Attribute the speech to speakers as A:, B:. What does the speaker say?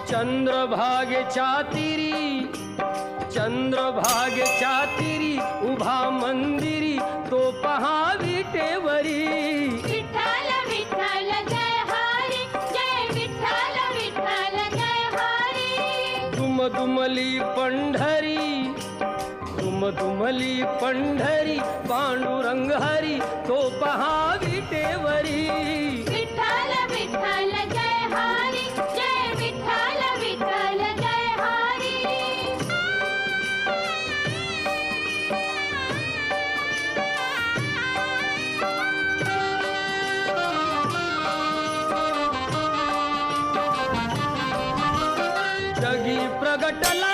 A: चंद्रभागेच्या तीरी, चंद्रभागेच्या तीरी उभा मंदिरी तो पहा विटेवरी.
B: विठ्ठल विठ्ठल जय हरी, जय विठ्ठल विठ्ठल जय हरी.
A: दुमदुमली पंढरी, दुमदुमली पंढरी पांडुरंग हरी तो पहा विटेवरी.
B: विठ्ठल विठ्ठल जय हरी, जय विठ्ठल विठ्ठल जय हरी.
A: जगी प्रगटला